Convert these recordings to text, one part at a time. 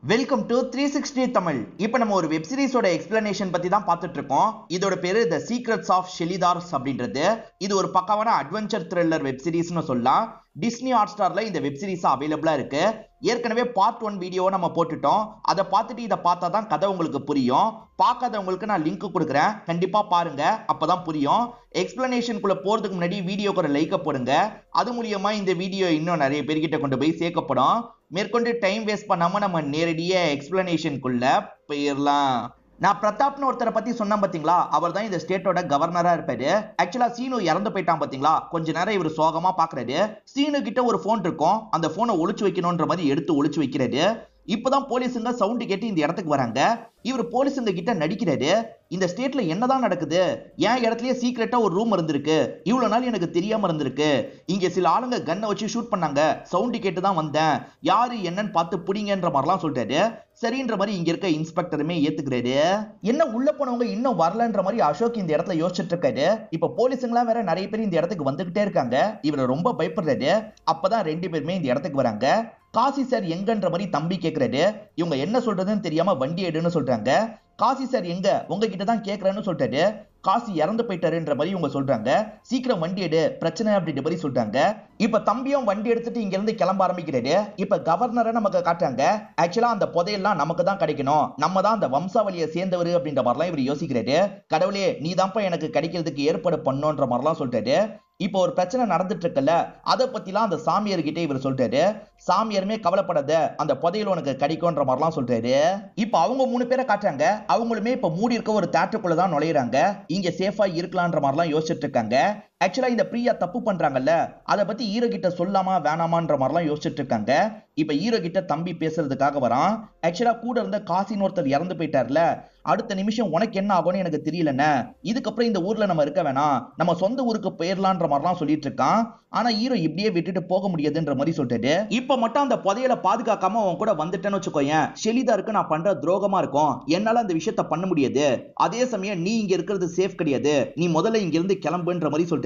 Welcome to 360 Tamil. இப்போ நம்ம ஒரு வெப் சீரிஸோட எக்ஸ்பிளனேஷன் பத்தி தான் பார்த்துட்டு இருக்கோம். இதோட பேரு தி சீக்ரெட்ஸ் ஆஃப் ஷெலிதார்ஸ் அப்படின்றது. இது ஒரு பக்காவான அட்வென்ச்சர் த்ரில்லர் வெப் சீரிஸ்னு சொல்லலாம். டிஸ்னி ஹாட்ஸ்டார்ல இந்த வெப் சீரிஸ் அவைலபிளா இருக்கு. ஏற்கனவே பார்ட் 1 வீடியோவை நம்ம போட்டுட்டோம். அதை பார்த்துட்டு இதை பார்த்தா தான் கதை உங்களுக்கு புரியும். பார்க்காதவங்களுக்கு நான் லிங்க் கொடுக்குறேன், கண்டிப்பா பாருங்க, அப்பதான் புரியும். எக்ஸ்பிளனேஷனுக்குள்ள போறதுக்கு முன்னாடி வீடியோக்கு ஒரு லைக்கை போடுங்க. அது மூலியமா இந்த வீடியோ இன்னும் நிறைய பேர்கிட்ட கொண்டு போய் சேர்க்கப்படும். மேற்கொண்டு டைம் வேஸ்ட் பண்ணாம நம்ம நேரடியா எக்ஸ்பிளனேஷனுக்குள்ள போயிடலாம். நான் பிரதாப்னு ஒருத்தரை பத்தி சொன்னேன் பாத்தீங்களா, அவர் தான் இந்த ஸ்டேட்டோட கவர்னரா இருப்பாரு. ஆக்சுவலா சீனு இறந்து போயிட்டான் பாத்தீங்களா, கொஞ்ச நேரம் இவர் சோகமா பாக்குறாரு. சீனு கிட்ட ஒரு போன் இருக்கும், அந்த போனை ஒளிச்சு வைக்கணும்ன்ற மாதிரி எடுத்து ஒளிச்சு வைக்கிறாரு. இப்பதான் போலீஸுங்க சவுண்ட் கேட்டு இந்த இடத்துக்கு வராங்க. இவர் போலீஸுங்க கிட்ட நடிக்கிறாரு. இந்த ஸ்டேட்ல என்னதான் நடக்குது, என் இடத்துலயே சீக்கிரட்டா ஒரு ரூம் இருந்திருக்கு, இவ்வளவு நாள் எனக்கு தெரியாம இருந்திருக்கு, இங்க சில ஆளுங்க கன்னை வச்சு ஷூட் பண்ணாங்க, சவுண்ட் கேட்டு தான் வந்தேன், யாரு என்னன்னு பார்த்து புடிங்கன்ற மாதிரிலாம் சொல்றாரு. சரின்ற மாதிரி இங்க இருக்க இன்ஸ்பெக்டருமே ஏத்துக்கிறாரு. என்ன உள்ள போனவங்க இன்னும் வரலன்ற மாதிரி அசோக் இந்த இடத்துல யோசிச்சுட்டு இருக்காரு. இப்ப போலீஸுங்களா வேற நிறைய பேர் இந்த இடத்துக்கு வந்துகிட்டே இருக்காங்க. இவரை ரொம்ப பயப்படுறாரு. அப்பதான் ரெண்டு பேருமே இந்த இடத்துக்கு வராங்க. காசி சார் எங்கன்ற மாதிரி தம்பி கேக்குறாரு. இவங்க என்ன சொல்றதுன்னு தெரியாம வண்டி எடுன்னு சொல்றாங்க. காசி சார் எங்க, உங்ககிட்ட தான் கேக்குறேன்னு சொல்றாரு. காசி இறந்து போயிட்டாருன்ற மாதிரி இவங்க சொல்றாங்க. சீக்கிரம் வண்டி எடு, பிரச்சனை அப்படின்ற மாதிரி சொல்றாங்க. இப்ப தம்பியும் வண்டி எடுத்துட்டு இங்க இருந்து கிளம்ப ஆரம்பிக்கிறாரு. இப்ப கவர்னரை நமக்கு காட்டுறாங்க. ஆக்சுவலா அந்த புதையெல்லாம் நமக்கு தான் கிடைக்கணும், நம்ம தான் அந்த வம்சாவளியை சேர்ந்தவர் அப்படின்ற மாதிரிலாம் இவர் யோசிக்கிறாரு. கடவுளே நீ தான்ப்பா எனக்கு கிடைக்கிறதுக்கு ஏற்பாடு பண்ணுன்ற மாதிரிலாம் சொல்றாரு. இப்போ ஒரு பிரச்சனை நடந்துட்டு இருக்குல்ல, அதை பத்திலாம் அந்த சாமியார்கிட்ட இவர் சொல்றாரு. சாமியாருமே கவலைப்படாத, அந்த புதையல் உனக்கு கிடைக்கும்ன்ற மாதிரிலாம் சொல்றாரு. இப்போ அவங்க 3 பேரை காட்டுறாங்க. அவங்களுமே இப்ப மூடி இருக்க ஒரு தேட்டருக்குள்ள தான் நுழையிறாங்க. இங்க சேஃபா இருக்கலாம்ன்ற மாதிரிலாம் யோசிச்சுட்டு இருக்காங்க. ஆக்சுவலா இந்த பிரியா தப்பு பண்றாங்கல்ல, அதை பத்தி ஹீரோ கிட்ட சொல்லாமா வேணாமான்ற மாதிரிலாம் யோசிச்சுட்டு இருக்காங்க. இப்ப ஹீரோ கிட்ட தம்பி பேசுறதுக்காக வரான். ஆக்சுவலா கூட இருந்த காசின்னு ஒருத்தர் இறந்து போயிட்டார்ல, அடுத்த நிமிஷம் உனக்கு என்ன ஆகும்னு எனக்கு தெரியலன்னு, இதுக்கப்புறம் இந்த ஊர்ல நம்ம இருக்க வேணாம், நம்ம சொந்த ஊருக்கு போயிடலான்ற மாதிரிலாம் சொல்லிட்டு இருக்கான். ஆனா ஹீரோ இப்படியே விட்டுட்டு போக முடியாதுன்ற மாதிரி சொல்லிட்டு, இப்ப மட்டும் அந்த புதையலை பாதுகாக்காம அவன் கூட வந்துட்டேன்னு வச்சுக்கோயேன், ஷெலிதாருக்கு நான் பண்ற துரோகமா இருக்கும், என்னால அந்த விஷயத்த பண்ண முடியாது, அதே சமயம் நீ இங்க இருக்கிறது சேஃப் கிடையாது, நீ முதல்ல இங்க இருந்து கிளம்புன்ற மாதிரி சொல்லிட்டு.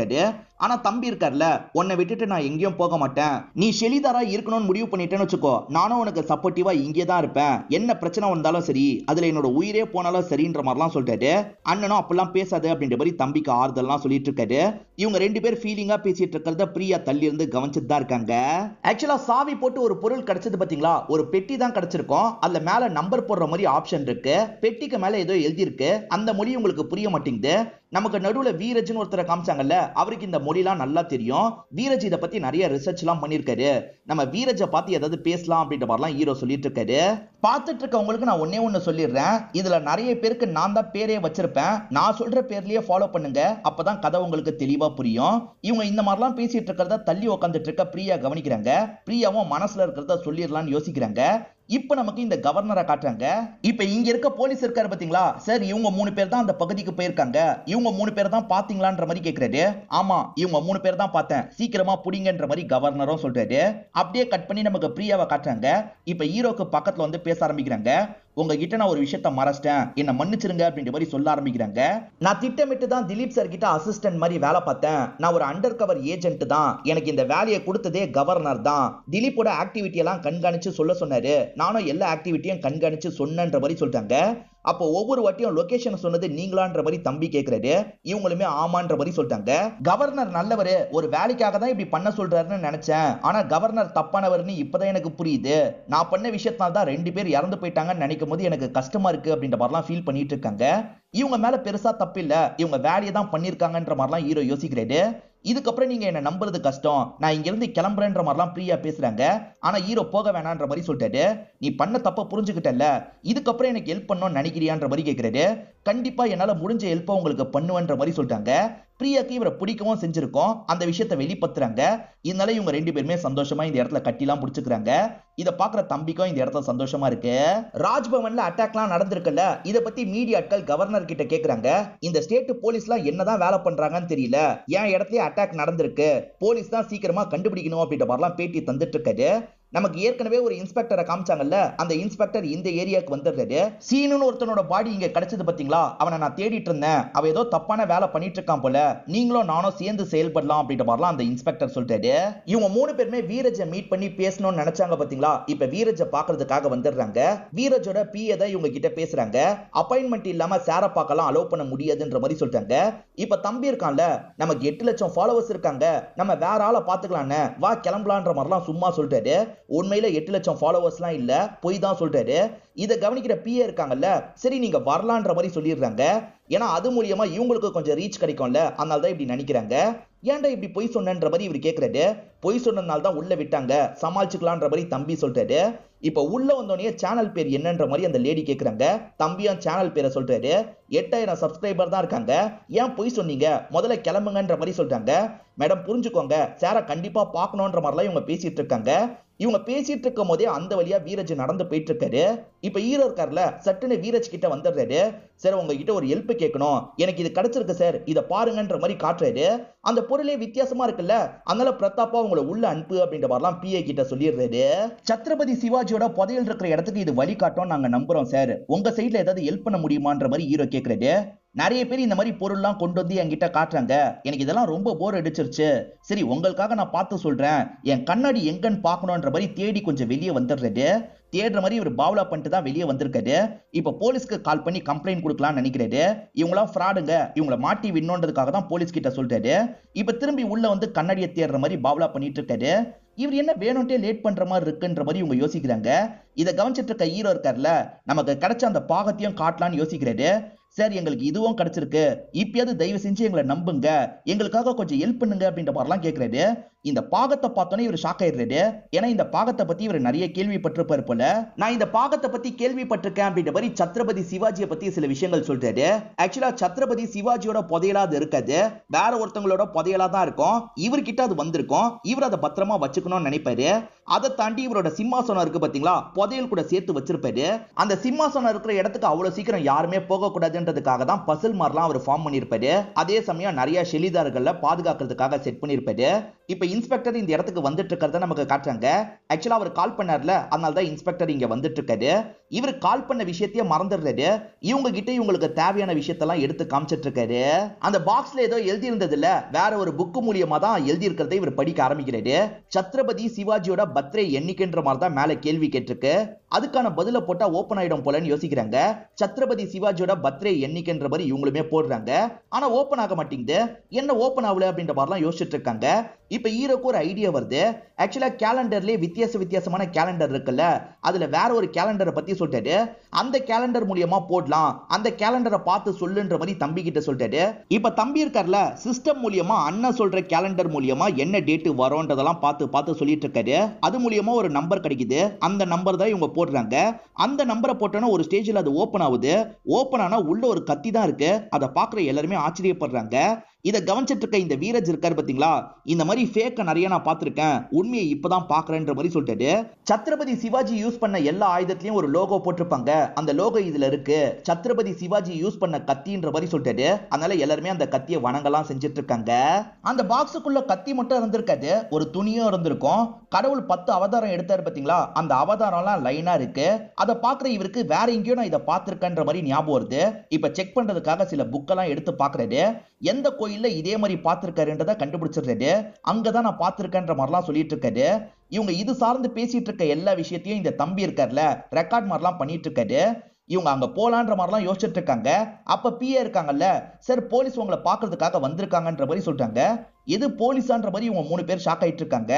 ஆனா தம்பி இருக்கார்ல, உன்னை விட்டுட்டு நான் எங்கேயும் போக மாட்டேன், நீ ஷெலிதாரா இருக்கணும்னு முடிவு பண்ணிட்டேன்னு வச்சுக்கோ, நானும் உனக்கு சப்போர்ட்டிவா இங்கே தான் இருப்பேன், என்ன பிரச்சனை வந்தாலும் சரி, அதுல என்னோட உயிரே போனாலும் சரின்ற மாதிரிலாம் சொல்லிட்டாரு. அண்ணனும் அப்படிலாம் பேசாது அப்படின்ற மாதிரி தம்பிக்கு ஆறுதல்லாம் சொல்லிட்டு இருக்காரு. இவங்க 2 பேர் ஃபீலிங்கா பேசிட்டு இருக்கிறத பிரியா தள்ளி இருந்து கவனிச்சுட்டு தான் இருக்காங்க. ஆக்சுவலா சாவி போட்டு ஒரு பொருள் கிடைச்சது பாத்தீங்களா, ஒரு பெட்டி தான் கிடைச்சிருக்கும். அதுல மேல நம்பர் போடுற மாதிரி ஆப்ஷன் இருக்கு. பெட்டிக்கு மேல ஏதோ எழுதி இருக்கு, அந்த மொழி உங்களுக்கு புரிய மாட்டேங்குது. நமக்கு நடுவுல வீரஜ்னு ஒருத்தரை காமிச்சாங்கல்ல, அவருக்கு இந்த மொழிலாம் நல்லா தெரியும். வீரஜ் இதை பத்தி நிறைய ரிசர்ச் எல்லாம் பண்ணிருக்காரு. நம்ம வீரஜை பார்த்து ஏதாவது பேசலாம் அப்படின்ற மாதிரிலாம் ஹீரோ சொல்லிட்டு இருக்காரு. பார்த்துட்டு இருக்கவங்களுக்கு நான் ஒண்ணு சொல்லிடுறேன், இதுல நிறைய பேருக்கு நான் தான் பேரே வச்சிருப்பேன், நான் சொல்ற பேர்லயே ஃபாலோ பண்ணுங்க, அப்பதான் கதை உங்களுக்கு தெளிவா புரியும். இவங்க இந்த மாதிரிலாம் பேசிட்டு இருக்கிறத தள்ளி உட்காந்துட்டு இருக்க பிரியா கவனிக்கிறாங்க. பிரியாவும் மனசுல இருக்கிறத சொல்லிடலாம்னு யோசிக்கிறாங்க. இப்ப நமக்கு இந்த கவர்னரை காட்டுறாங்க. இப்ப இங்க இருக்க போலீஸ் இருக்காரு பாத்தீங்களா சார், இவங்க 3 பேர் தான் அந்த பகுதிக்கு போயிருக்காங்க, இவங்க 3 பேர் தான் பாத்தீங்களான்ற மாதிரி கேக்குறாரு. ஆமா இவங்க 3 பேர் தான் பார்த்தேன், சீக்கிரமா புடிங்கன்ற மாதிரி கவர்னரும் சொல்றாரு. அப்படியே கட் பண்ணி நமக்கு பிரியாவை காட்டுறாங்க. இப்ப ஹீரோக்கு பக்கத்துல வந்து பேச ஆரம்பிக்கிறாங்க. உங்ககிட்ட நான் ஒரு விஷயத்த மறைச்சிட்டேன், என்ன மன்னிச்சிருங்க அப்படின்ற மாதிரி சொல்ல ஆரம்பிக்கிறாங்க. நான் திட்டமிட்டு தான் திலீப் சார் கிட்ட அசிஸ்டன்ட் மாதிரி வேலை பார்த்தேன், நான் ஒரு அண்டர் கவர் ஏஜென்ட் தான், எனக்கு இந்த வேலையை கொடுத்ததே கவர்னர் தான், திலீப்போட ஆக்டிவிட்டி எல்லாம் கண்காணிச்சு சொல்ல சொன்னாரு, நானும் எல்லா ஆக்டிவிட்டியும் கண்காணிச்சு சொன்னன்ற மாதிரி சொல்லிட்டாங்க. அப்போ ஒவ்வொரு வாட்டியும் லொகேஷன் சொன்னது நீங்களான்ற மாதிரி தம்பி கேக்குறாரு. இவங்களுமே ஆமான்ற மாதிரி சொல்லிட்டாங்க. கவர்னர் நல்லவரு, ஒரு வேலைக்காக தான் இப்படி பண்ண சொல்றாருன்னு நினைச்சேன், ஆனா கவர்னர் தப்பானவர்னு இப்பதான் எனக்கு புரியுது, நான் பண்ண விஷயத்தால தான் 2 பேர் இறந்து போயிட்டாங்கன்னு நினைக்கும் போது எனக்கு கஷ்டமா இருக்கு அப்படின்ற மாதிரிலாம் ஃபீல் பண்ணிட்டு இருக்காங்க. இவங்க மேல பெருசா தப்பு இல்ல, இவங்க வேலையை தான் பண்ணிருக்காங்கன்ற மாதிரிலாம் ஹீரோ யோசிக்கிறாரு. இதுக்கப்புறம் நீங்க என்ன நம்புறது கஷ்டம், நான் இங்க இருந்து கிளம்புறேன்ற மாதிரிலாம் பிரியா பேசுறாங்க. ஆனா ஹீரோ போக வேணான்ற மாதிரி சொல்லிட்டாரு. நீ பண்ண தப்ப புரிஞ்சுக்கிட்டல, இதுக்கப்புறம் எனக்கு ஹெல்ப் பண்ணணும்னு நினைக்கிறியான்ற மாதிரி கேக்குறாரு. கண்டிப்பா என்னால முடிஞ்ச ஹெல்ப்பை உங்களுக்கு பண்ணுவேன்ற மாதிரி சொல்லிட்டாங்க. பிரியாக்கு இவரை பிடிக்கவும் செஞ்சிருக்கோம், அந்த விஷயத்தை வெளிப்படுத்துறாங்க. இதனால இவங்க 2 பேருமே சந்தோஷமா இந்த இடத்துல கட்டிலாம் பிடிச்சுக்கிறாங்க. இதை பாக்குற தம்பிக்கும் இந்த இடத்துல சந்தோஷமா இருக்கு. ராஜ்பவன்ல அட்டாக்லாம் நடந்திருக்குல்ல, இதை பத்தி மீடியாக்கள் கவர்னர் கிட்ட கேக்குறாங்க. இந்த ஸ்டேட் போலீஸ்லாம் என்னதான் வேலை பண்றாங்கன்னு தெரியல, என் இடத்துல அட்டாக் நடந்திருக்கு, போலீஸ் தான் சீக்கிரமா கண்டுபிடிக்கணும் அப்படின்ற மாதிரிலாம் பேட்டி தந்துட்டு இருக்காரு. நமக்கு ஏற்கனவே ஒரு இன்ஸ்பெக்டரை காமிச்சாங்கல்ல, அந்த இன்ஸ்பெக்டர் இந்த ஏரியாக்கு வந்துடுறாரு. சீனுன்னு ஒருத்தனோட பாடி இங்க கிடைச்சது பாத்தீங்களா, அவனை நான் தேடிட்டு இருந்தேன், அவ ஏதோ தப்பான வேலை பண்ணிட்டு இருக்கான் போல, நீங்களும் நானும் சேர்ந்து செயல்படலாம் அப்படின்ற மாதிரிலாம் அந்த இன்ஸ்பெக்டர் சொல்லிட்டாரு. இவங்க 3 பேருமே வீரஜை மீட் பண்ணி பேசணும்னு நினைச்சாங்க பாத்தீங்களா, இப்ப வீரஜை பாக்குறதுக்காக வந்துடுறாங்க. வீரஜோட பிஏ தான் இவங்க கிட்ட பேசுறாங்க. அப்பாயின்மெண்ட் இல்லாம சார பார்க்கலாம் அலோவ் பண்ண முடியாதுன்ற மாதிரி சொல்லிட்டாங்க. இப்ப தம்பி இருக்கான்ல, நமக்கு 8 லட்சம் ஃபாலோவர்ஸ் இருக்காங்க, நம்ம வேற ஆளை பாத்துக்கலான்னு வா கிளம்பலான்ற மாதிரிலாம் சும்மா சொல்லிட்டாரு. உண்மையில 8 லட்சம் ஃபாலோவர்ஸ்லாம் இல்ல, பொய் தான் சொல்லிட்டாரு. இதை கவனிக்கிற பிஏ இருக்காங்கல்ல, சரி நீங்க வரலான்ற மாதிரி சொல்லிடுறாங்க. ஏன்னா அது மூலியமா இவங்களுக்கு கொஞ்சம் ரீச் கிடைக்கும்ல, அதனால தான் இப்படி நினைக்கிறாங்க. ஏன்டா இப்படி பொய் சொன்னன்ற மாதிரி இவர் கேட்கிறாரு. பொய் சொன்னதுனால தான் உள்ள விட்டாங்க, சமாளிச்சுக்கலான்ற மாதிரி தம்பி சொல்றாரு. இப்ப உள்ள வந்தோடனே சேனல் பேர் என்னன்ற மாதிரி அந்த லேடி கேக்குறாங்க. தம்பியும் சேனல் பேரை சொல்றாரு. 8000 சப்ஸ்கிரைபர் தான் இருக்காங்க, ஏன் பொய் சொன்னீங்க, முதல்ல கிளம்புங்கன்ற மாதிரி சொல்றாங்க. மேடம் புரிஞ்சுக்கோங்க, சார கண்டிப்பா பார்க்கணுன்ற மாதிரிலாம் இவங்க பேசிட்டு இருக்காங்க. இவங்க பேசிட்டு இருக்கும் போதே அந்த வழியா வீரஜ் நடந்து போயிட்டு இருக்காரு. இப்ப ஹீரோ இருக்கார்ல, சட்டுன்னு வீரஜ் கிட்ட வந்துடுறாரு. சார் உங்ககிட்ட ஒரு ஹெல்ப் கேட்கணும், எனக்கு இது கிடைச்சிருக்கு சார், இதை பாருங்கன்ற மாதிரி காட்டுறாரு. அந்த பொருளே வித்தியாசமா இருக்குல்ல, அதனால பிரதாப்பா உங்களை உள்ள அனுப்பு அப்படின்ற மாதிரிலாம் பிஏ கிட்ட சொல்லிடுறாரு. சத்ரபதி சிவாஜியோட புதையல் இருக்கிற இடத்துக்கு இது வழிகாட்டும் நாங்க நம்புறோம் சார், உங்க சைட்ல ஏதாவது ஹெல்ப் பண்ண முடியுமான்ற மாதிரி ஹீரோ கேட்கறாரு. நிறைய பேர் இந்த மாதிரி பொருள்லாம் கொண்டு வந்து என்கிட்ட காட்டுறாங்க, எனக்கு இதெல்லாம் ரொம்ப போர் அடிச்சிருச்சு, சரி உங்களுக்காக நான் பார்த்து சொல்றேன், என் கண்ணாடி எங்கன்னு பார்க்கணுன்ற மாதிரி தேடி கொஞ்சம் வெளியே வந்துடுறாரு. தேடுற மாதிரி இவர் பாவலா பண்ணிட்டு தான் வெளியே வந்திருக்காரு. இப்ப போலீஸ்க்கு கால் பண்ணி கம்ப்ளைண்ட் கொடுக்கலாம்னு நினைக்கிறாரு. இவங்களாம் ஃப்ராடுங்க, இவங்கள மாட்டி விடணுன்றதுக்காக தான் போலீஸ் கிட்ட சொல்றாரு. இப்ப திரும்பி உள்ள வந்து கண்ணாடியை தேடுற மாதிரி பாவலா பண்ணிட்டு இருக்காரு. இவர் என்ன வேணும்ட்டே லேட் பண்ற மாதிரி இருக்குன்ற மாதிரி இவங்க யோசிக்கிறாங்க. இதை கவனிச்சிட்டு இருக்க ஹீரோ இருக்கார்ல, நமக்கு கிடைச்ச அந்த பாகத்தையும் காட்டலான்னு யோசிக்கிறாரு. சார் எங்களுக்கு இதுவும் கிடைச்சிருக்கு, இப்பயாவது தயவு செஞ்சு எங்களை நம்புங்க, எங்களுக்காக கொஞ்சம் ஹெல்ப் பண்ணுங்க அப்படின்ற மாதிரிலாம் கேட்கிறாரு. இந்த பாகத்தை பார்த்தோன்னே இவர் ஷாக் ஆயிடுறாரு. ஏன்னா இந்த பாகத்தை பத்தி இவர் நிறைய கேள்விப்பட்டிருப்பாரு போல. நான் இந்த பாகத்தை பத்தி கேள்விப்பட்டிருக்கேன் அப்படின்ற மாதிரி சத்ரபதி சிவாஜியை பத்தி சில விஷயங்கள் சொல்றாரு. ஆக்சுவலா சத்ரபதி சிவாஜியோட புதையலா அது இருக்காது, வேற ஒருத்தவங்களோட புதையலா தான் இருக்கும். இவர்கிட்ட அது வந்திருக்கும், இவர் அதை பத்திரமா வச்சுக்கணும்னு நினைப்பாரு. அதை தாண்டி இவரோட சிம்மாசனம் இருக்கு பாத்தீங்களா, புதையல் கூட சேர்த்து வச்சிருப்பாரு. அந்த சிம்மாசனம் இருக்கிற இடத்துக்கு அவ்வளவு சீக்கிரம் யாருமே போக கூடாதுன்றதுக்காக தான் பசில் மாதிரிலாம் அவர் ஃபார்ம் பண்ணிருப்பாரு. அதே சமயம் நிறைய ஷெலிதார்களை பாதுகாக்கிறதுக்காக செட் பண்ணிருப்பாரு. இப்ப இன்ஸ்பெக்டர் இந்த இடத்துக்கு வந்துட்டு இருக்கிறத நமக்கு காட்டுறாங்க. ஆக்சுவலா அவர் கால் பண்ணார்ல, அதனால தான் இன்ஸ்பெக்டர் இங்க வந்துட்டு இருக்காரு. இவர் கால் பண்ண விஷயத்தையே மறந்துடுறாரு. இவங்க கிட்ட இவங்களுக்கு தேவையான விஷயத்தெல்லாம் எடுத்து காமிச்சிட்டு இருக்காரு. அந்த பாக்ஸ்ல ஏதோ எழுதி இருந்தது இல்ல, வேற ஒரு புக் மூலியமா தான் எழுதி இருக்கிறதை இவர் படிக்க ஆரம்பிக்கிறாரு. சத்ரபதி சிவாஜியோட பர்த்டே என்னைக்குன்ற மாதிரி தான் மேல கேள்வி கேட்டிருக்கு. அதுக்கான பதில போட்டா ஓபன் ஆயிடும் போலன்னு யோசிக்கிறாங்க. சத்ரபதி சிவாஜியோட பர்த்டே என்னைக்குன்ற மாதிரி இவங்களுமே போடுறாங்க. ஆனா ஓபன் ஆக மாட்டேங்குது, என்ன ஓபன் ஆகல அப்படின்ற மாதிரிலாம் யோசிச்சுட்டு இருக்காங்க. இப்ப ஹீரோக்கு ஒரு ஐடியா வருது. ஆக்சுவலா கேலண்டர்லயே வித்தியாசமான கேலண்டர் இருக்குல்ல, அதுல வேற ஒரு கேலண்டரை பத்தி சொல்லிட்டாரு. அந்த கேலண்டர் மூலியமா போடலாம், அந்த கேலண்டரை பார்த்து சொல்லுன்ற மாதிரி தம்பி கிட்ட சொல்லிட்டாரு. இப்ப தம்பி இருக்கார்ல, சிஸ்டம் மூலியமா அண்ணன் சொல்ற கேலண்டர் மூலியமா என்ன டேட் வரும்ன்றதெல்லாம் பார்த்து சொல்லிட்டு இருக்காரு. அது மூலியமா ஒரு நம்பர் கிடைக்குது, அந்த நம்பர் தான் இவங்க போடுறாங்க. அந்த நம்பரை போட்டோன்னா ஒரு ஸ்டேஜ்ல அது ஓபன் ஆகுது. ஓபன் ஆனா உள்ள ஒரு கத்தி தான் இருக்கு. அதை பார்க்குற எல்லாருமே ஆச்சரியப்படுறாங்க. இதை கவனிச்சிட்டு இருக்க இந்த வீரஜ் இருக்காரு பாத்தீங்களா, இந்த மாதிரி ஃபேக்க நிறைய நான் பார்த்திருக்கேன், உண்மையை இப்பதான் பாக்குறேன்ற மாதிரி சொல்லிட்டாரு. சத்ரபதி சிவாஜி யூஸ் பண்ண எல்லா ஆயுதத்திலயும் ஒரு லோகோ போட்டிருப்பாங்க, அந்த லோகோ இதுல இருக்கு, சத்ரபதி சிவாஜி யூஸ் பண்ண கத்தின்ற மாதிரி சொல்லிட்டாரு. அதனால எல்லாருமே அந்த கத்தியை வணங்கலாம் செஞ்சுட்டு இருக்காங்க. அந்த பாக்ஸுக்குள்ள கத்தி மட்டும் இருந்திருக்காது, ஒரு துணியும் இருந்திருக்கும். கடவுள் 10 அவதாரம் எடுத்தாரு பாத்தீங்களா, அந்த அவதாரம்லாம் லைனா இருக்கு. அதை பாக்குற இவருக்கு வேற எங்கேயோ நான் இதை பார்த்திருக்கேன்ற மாதிரி ஞாபகம் வருது. இப்ப செக் பண்றதுக்காக சில புக்கெல்லாம் எடுத்து பாக்குறாரு. எந்த கோயில்ல இதே மாதிரி பார்த்திருக்காருன்றதை கண்டுபிடிச்சிடுறாரு. அங்கதான் நான் பார்த்திருக்கேன்ற மாதிரிலாம் சொல்லிட்டு இருக்காரு. இவங்க இது சார்ந்து பேசிட்டு இருக்க எல்லா விஷயத்தையும் இந்த தம்பி இருக்கார்ல, ரெக்கார்ட் மாதிரிலாம் பண்ணிட்டு இருக்காரு. இவங்க அங்க போலான்ற மாதிரிலாம் யோசிச்சுட்டு இருக்காங்க. அப்ப பிஏ இருக்காங்கல்ல, சார் போலீஸ் உங்களை பாக்குறதுக்காக வந்திருக்காங்கன்ற மாதிரி சொல்றாங்க. எது போலீஸான்ற மாதிரி இவங்க 3 பேர் ஷாக் ஆயிட்டு இருக்காங்க.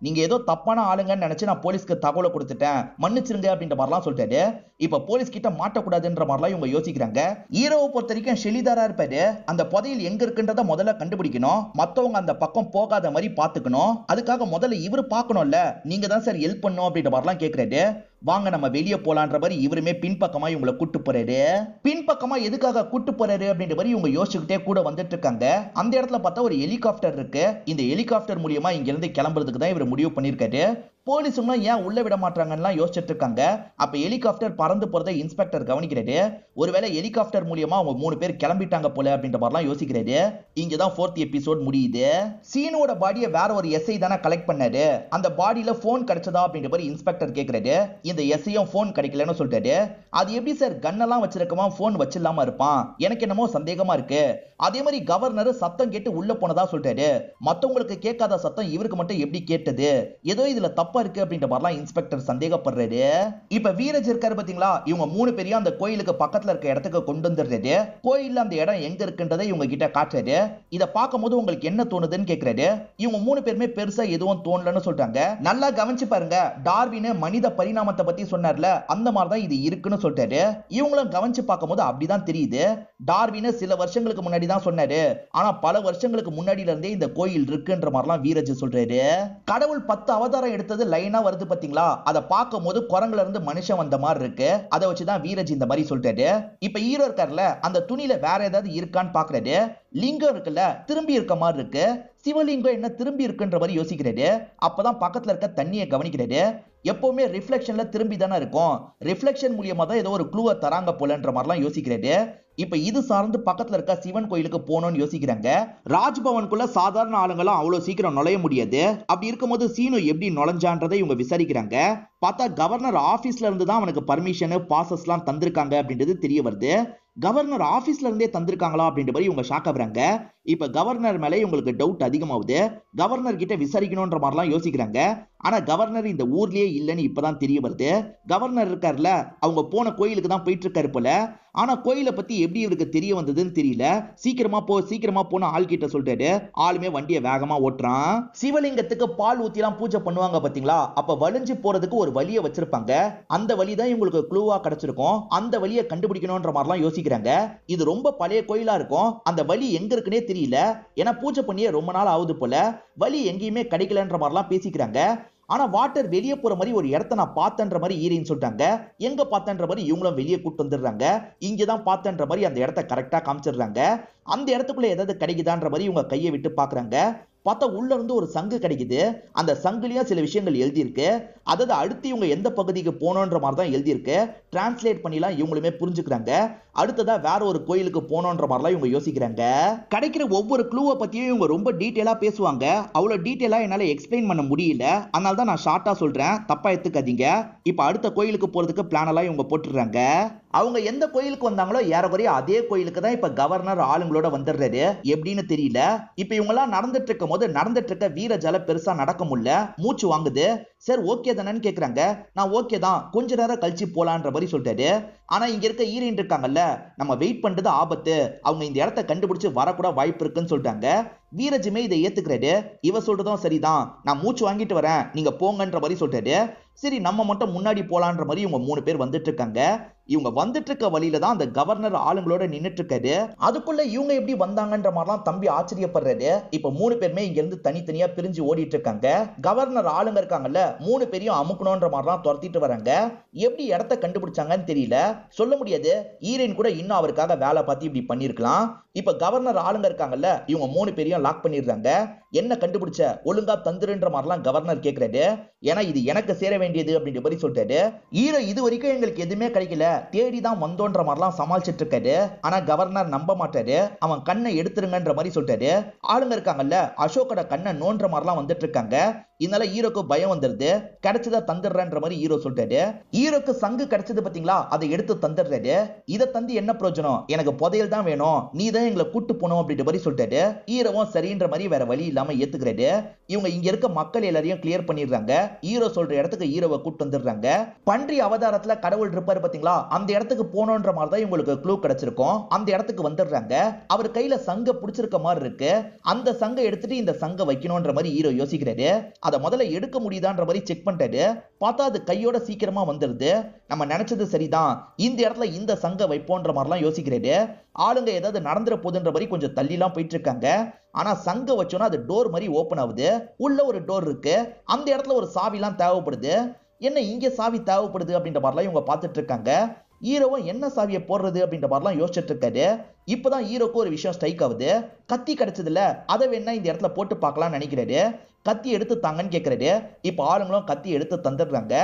நீங்க ஏதோ தப்பான ஆளுங்கன்னு நினைச்சு நான் போலீஸ்க்கு தகவலை கொடுத்துட்டேன், மன்னிச்சிருங்க அப்படின்ற மாதிரிலாம் சொல்லிட்டாரு. இப்ப போலீஸ் கிட்ட மாட்டக்கூடாதுன்ற மாதிரிலாம் இவங்க யோசிக்கிறாங்க. ஹீரோவை பொறுத்த வரைக்கும் ஷெலிதாரா இருப்பாரு. அந்த புதையல் எங்க இருக்குன்றத முதல்ல கண்டுபிடிக்கணும், மத்தவங்க அந்த பக்கம் போகாத மாதிரி பாத்துக்கணும். அதுக்காக முதல்ல இவரு பார்க்கணும்ல, நீங்க தான் சார் ஹெல்ப் பண்ணும் அப்படின்ற மாதிரிலாம் கேட்கிறாரு. வாங்க நம்ம வெளியே போலான்ற மாதிரி இவருமே பின்பக்கமா இவங்களை கூட்டு போறாரு. பின்பக்கமா எதுக்காக கூட்டு போறாரு அப்படின்ற மாதிரி இவங்க யோசிச்சுக்கிட்டே கூட வந்துட்டு இருக்காங்க. அந்த இடத்துல பார்த்தா ஒரு ஹெலிகாப்டர் இருக்கு. இந்த ஹெலிகாப்டர் மூலியமா இங்க இருந்து கிளம்புறதுக்கு தான் இவர் முடிவு பண்ணிருக்காரு. போலீஸுங்களும் ஏன் உள்ள விட மாட்டாங்கன்னு யோசிச்சுட்டு இருக்காங்க. அப்ப ஹெலிகாப்டர் பறந்து போறதை இன்ஸ்பெக்டர் கவனிக்கிறாரு. ஒருவேளை ஹெலிகாப்டர் மூலியமா அவங்க 3 பேர் கிளம்பிட்டாங்க போல அப்படின்ற மாதிரிலாம் யோசிக்கிறாரு. இங்கதான் 4th எபிசோட் முடியுது. சீனோட பாடியை வேற ஒரு எஸ்ஐ தானே கலெக்ட் பண்ணாரு. அந்த பாடியில போன் கிடைச்சதா அப்படின்ற மாதிரி இன்ஸ்பெக்டர் கேட்கிறாரு. இந்த எஸ்ஐயும் போன் கிடைக்கலன்னு சொல்லிட்டாரு. அது எப்படி சார் கன்னெல்லாம் வச்சிருக்கமா போன் வச்சிடலாம இருப்பான், எனக்கு என்னமோ சந்தேகமா இருக்கு. அதே மாதிரி கவர்னர் சத்தம் கேட்டு உள்ள போனதா சொல்லிட்டாரு. மத்தவங்களுக்கு கேட்காத சத்தம் இவருக்கு மட்டும் எப்படி கேட்டது, ஏதோ இதுல தப்பா இருக்கு அப்படின்ற மாதிரிலாம் இன்ஸ்பெக்டர் சந்தேகப்படுறாரு. இப்ப வீரஜ் இருக்காரு பாத்தீங்களா, இவங்க 3 பேரையும் அந்த கோயிலுக்கு பக்கத்துல இருக்க இடத்துக்கு கொண்டு வந்துடுறாரு. கோயில்ல அந்த இடம் எங்க இருக்குன்றதை இவங்க கிட்ட காட்டுறாரு. இத பார்க்கும்போது உங்களுக்கு என்ன தோணுதுன்னு கேக்குறாரு. இவங்க 3 பேருமே பெருசா எதுவும் தோணலன்னு சொல்றாங்க. நல்லா கவனிச்சு பாருங்க, டார்வின் மனித பரிணாமத்தை பத்தி சொன்னார்ல, அந்த மாதிரி தான் இது இருக்குன்னு சொல்றாரு. இவங்களும் கவனிச்சு பார்க்கும்போது அப்படிதான் தெரியுது. டார்வின் சில வருஷங்களுக்கு முன்னாடி தான் சொன்னாரு, ஆனா பல வருஷங்களுக்கு முன்னாடில இருந்தே இந்த கோயில் இருக்குன்ற மாதிரிலாம் வீரஜ் சொல்றாரு. கடவுள் 10 அவதாரம் எடுத்தது லைனா வருது பாத்தீங்களா, அதை பார்க்கும் போது குரங்குல இருந்து மனுஷன் வந்த மாதிரி இருக்கு. அதை வச்சுதான் வீரஜ் இந்த மாதிரி சொல்றாரு. இப்ப ஹீரோ இருக்காருல, அந்த துணியில வேற ஏதாவது இருக்கான்னு பாக்குறாரு. லிங்கம் இருக்குல்ல, திரும்பி இருக்க மாதிரி இருக்கு. சிவலிங்கம் என்ன திரும்பி இருக்குன்ற மாதிரி யோசிக்கிறாரு. அப்பதான் பக்கத்துல இருக்க தண்ணியை கவனிக்கிறாரு. எப்பவுமே ரிஃப்ளெக்ஷன்ல திரும்பி தானே இருக்கும், ரிஃப்ளெக்ஷன் மூலியமா தான் ஏதோ ஒரு க்ளூவை தராங்க போலன்ற மாதிரிலாம் யோசிக்கிறாரு. இப்ப இது சார்ந்து பக்கத்துல இருக்க சிவன் கோயிலுக்கு போகணும்னு யோசிக்கிறாங்க. ராஜ்பவனுக்குள்ள சாதாரண ஆளுங்களாம் அவ்வளவு சீக்கிரம் நுழைய முடியாது. அப்படி இருக்கும்போது சீனு எப்படி நுழைஞ்சான்றதை இவங்க விசாரிக்கிறாங்க. பார்த்தா கவர்னர் ஆபீஸ்ல இருந்து தான் அவனுக்கு பர்மிஷன் பாசஸ் எல்லாம் தந்திருக்காங்க அப்படின்றது தெரிய வருது. கவர்னர் ஆபீஸ்ல இருந்தே தந்திருக்காங்களா அப்படின்ற மாதிரி இவங்க ஷாக் ஆகுறாங்க. இப்ப கவர்னர் மேலே இவங்களுக்கு டவுட் அதிகமாகுது. கவர்னர் கிட்ட விசாரிக்கணும்ன்ற மாதிரிலாம் யோசிக்கிறாங்க. ஆனா கவர்னர் இந்த ஊர்லயே இல்லைன்னு இப்பதான் தெரிய வருது. கவர்னர் இருக்காருல, அவங்க போன கோயிலுக்கு தான் போயிட்டு இருக்காரு போல. ஆனா கோயிலை பத்தி எப்படி இவருக்கு தெரிய வந்ததுன்னு தெரியல. சீக்கிரமா போன ஆள் கிட்ட சொல்லிட்டாரு. ஆளுமே வண்டியை வேகமா ஓட்டுறான். சிவலிங்கத்துக்கு பால் ஊத்திலாம் பூஜை பண்ணுவாங்க பாத்தீங்களா, அப்ப வலிஞ்சு போறதுக்கு ஒரு வழியை வச்சிருப்பாங்க. அந்த வழி தான் இவங்களுக்கு க்ளூவா கிடைச்சிருக்கும். அந்த வழியை கண்டுபிடிக்கணும்ன்ற மாதிரிலாம் யோசிக்கிறாங்க. இது ரொம்ப பழைய கோயிலா இருக்கும். அந்த வழி எங்க இருக்குன்னே தெரியல. ஏன்னா பூஜை பண்ணியே ரொம்ப நாள் ஆகுது போல. வழி எங்கேயுமே கிடைக்கலன்ற மாதிரிலாம் பேசிக்கிறாங்க. ஆனா வாட்டர் வெளியே போற மாதிரி ஒரு இடத்த நான் பார்த்தன்ற மாதிரி ஈரின்னு சொல்றாங்க. எங்க பார்த்தன்ற மாதிரி இவங்களும் வெளியே கூட்டு வந்துடுறாங்க. இங்கதான் பார்த்தன்ற மாதிரி அந்த இடத்த கரெக்டா காமிச்சிடுறாங்க. அந்த இடத்துக்குள்ள ஏதாவது கிடைக்குதான்ற மாதிரி இவங்க கையை விட்டு பாக்குறாங்க. பார்த்தா உள்ள இருந்து ஒரு சங்கு கிடைக்குது. அந்த சங்குலயும் சில விஷயங்கள் எழுதியிருக்கு. அதாவது அடுத்து இவங்க எந்த பகுதிக்கு போனோன்ற மாதிரி தான் எழுதியிருக்கு. டிரான்ஸ்லேட் பண்ணிலாம் இவங்களுமே புரிஞ்சுக்கிறாங்க. அடுத்ததா வேற ஒரு கோயிலுக்கு போனோன்ற மாதிரிலாம் இவங்க யோசிக்கிறாங்க. கிடைக்கிற ஒவ்வொரு க்ளூவை பத்தியும் இவங்க ரொம்ப டீட்டெயிலா பேசுவாங்க. அவ்வளவு டீட்டெயிலா என்னால எக்ஸ்பிளைன் பண்ண முடியல. அதனால தான் நான் ஷார்ட்டா சொல்றேன், தப்பா எடுத்துக்காதீங்க. இப்ப அடுத்த கோயிலுக்கு போறதுக்கு பிளான் எல்லாம் இவங்க போட்டுறாங்க. அவங்க எந்த கோயிலுக்கு வந்தாங்களோ ஏறக்குறைய அதே கோயிலுக்கு தான் இப்ப கவர்னர் ஆளுங்களோட வந்துடுறாரு. எப்படின்னு தெரியல. இப்ப இவங்க எல்லாம் நடந்துட்டு இருக்கும் போது நடந்துட்டு இருக்க வீரஜால பெருசா நடக்க முடியல, மூச்சு வாங்குது. சார் ஓகே தானேன்னு கேக்குறாங்க. நான் ஓகே தான், கொஞ்ச நேரம் கழிச்சு போலான்ற மாதிரி சொல்லிட்டாரு. ஆனா இங்க இருக்க ஈரன் இருக்காங்கல்ல, நம்ம வெயிட் பண்றது ஆபத்து, அவங்க இந்த இடத்த கண்டுபிடிச்சு வரக்கூட வாய்ப்பு இருக்குன்னு சொல்லிட்டாங்க. வீரஜுமே இதை ஏத்துக்கிறாரு. இவ சொல்றதும் சரிதான், நான் மூச்சு வாங்கிட்டு வரேன், நீங்க போங்கன்ற மாதிரி சொல்லிட்டாரு. சரி நம்ம மட்டும் முன்னாடி போலான்ற மாதிரி இவங்க 3 பேர் வந்துட்டு இருக்காங்க. இவங்க வந்துட்டு இருக்க வழியில தான் அந்த கவர்னர் ஆளுங்களோட நின்னுட்டு இருக்காரு. அதுக்குள்ள இவங்க எப்படி வந்தாங்கன்ற மாதிரிலாம் தம்பி ஆச்சரியப்படுறாரு. இப்ப 3 பேருமே இங்க இருந்து தனித்தனியா பிரிஞ்சு ஓடிட்டு இருக்காங்க. கவர்னர் ஆளுங்க இருக்காங்கல்ல, 3 பேரையும் அமுக்கணும்ன்ற மாதிரிலாம் துரத்திட்டு வராங்க. எப்படி இடத்த கண்டுபிடிச்சாங்கன்னு தெரியல, சொல்ல முடியாது. ஈரன் கூட இன்னும் அவருக்காக வேலை பார்த்து இப்படி பண்ணிருக்கலாம். இப்ப கவர்னர் ஆளுங்க இருக்காங்கல்ல, இவங்க 3 பேரையும் லாக் பண்ணிடுறாங்க. என்ன கண்டுபிடிச்ச, ஒழுங்கா தந்துருன்ற மாதிரிலாம் கவர்னர் கேக்குறாரு. ஏன்னா இது எனக்கு சேர வேண்டியது அப்படின்ற மாதிரி சொல்லிட்டாரு. ஹீரோ இது வரைக்கும் எங்களுக்கு எதுவுமே கிடைக்கல, தேடிதான் வந்தோன்ற மாதிரிலாம் சமாளிச்சிட்டு இருக்காரு. ஆனா கவர்னர் நம்ப மாட்டாரு. அவன் கண்ணை எடுத்துருங்கன்ற மாதிரி சொல்லிட்டாரு. ஆளுங்க இருக்காங்கல்ல, அசோக்கோட கண்ணை நோன்ற மாதிரிலாம் வந்துட்டு இருக்காங்க. இதனால ஹீரோக்கு பயம் வந்துருது. கிடைச்சதா தந்துடுறன்ற மாதிரி ஹீரோ சொல்லிட்டாரு. ஹீரோக்கு சங்கு கிடைச்சது பாத்தீங்களா, அதை எடுத்து தந்துடுறாரு. இதை தந்து என்ன பிரயோஜனம், எனக்கு புதையல் தான் வேணும், நீ தான் எங்களை கூட்டு போனோம் அப்படின்ற மாதிரி சொல்லிட்டாரு. ஹீரோவும் சரின்ற மாதிரி வேற வழி இல்லாம ஏத்துக்கிறாரு. இவங்க இங்க இருக்க மக்கள் எல்லாரையும் கிளியர் பண்ணிடுறாங்க. ஹீரோ சொல்ற இடத்துக்கு ஹீரோவை கூட்டு வந்துடுறாங்க. பன்றி அவதாரத்துல கடவுள் இருப்பாரு பாத்தீங்களா, அந்த இடத்துக்கு போனோன்ற மாதிரி தான் இவங்களுக்கு க்ளூ கிடைச்சிருக்கும். அந்த இடத்துக்கு வந்துடுறாங்க. அவர் கையில சங்க பிடிச்சிருக்க மாதிரி இருக்கு. அந்த சங்க எடுத்துட்டு இந்த சங்க வைக்கணும்ன்ற மாதிரி ஹீரோ யோசிக்கிறாரு. அதை முதல்ல எடுக்க முடியுதான்ற மாதிரி செக் பண்ணிட்டாரு. பார்த்தா அது கையோட சீக்கிரமா வந்துருது. நம்ம நினைச்சது சரிதான், இந்த இடத்துல இந்த சங்க வைப்போன்ற மாதிரிலாம் யோசிக்கிறாரு. ஆளுங்க ஏதாவது நடந்துற போதுன்ற மாதிரி கொஞ்சம் தள்ளிலாம் போயிட்டு இருக்காங்க. ஆனா சங்க வச்சோன்னா அது டோர் மாதிரி ஓபன் ஆகுது. உள்ள ஒரு டோர் இருக்கு. அந்த இடத்துல ஒரு சாவிலாம் தேவைப்படுது. என்ன இங்க சாவி தேவைப்படுது அப்படின்ற மாதிரிலாம் இவங்க பார்த்துட்டு இருக்காங்க. ஹீரோவும் என்ன சாவியை போடுறது அப்படின்ற மாதிரிலாம் யோசிச்சுட்டு இருக்காரு. இப்பதான் ஹீரோக்கு ஒரு விஷயம் ஸ்ட்ரைக் ஆகுது. கத்தி கிடைச்சதுல அதை வேணா இந்த இடத்துல போட்டு பார்க்கலாம்னு நினைக்கிறாரு. கத்தி எடுத்து தாங்கன்னு கேட்கிறாரு. இப்ப ஆளுங்களும் கத்தி எடுத்து தந்துடுறாங்க.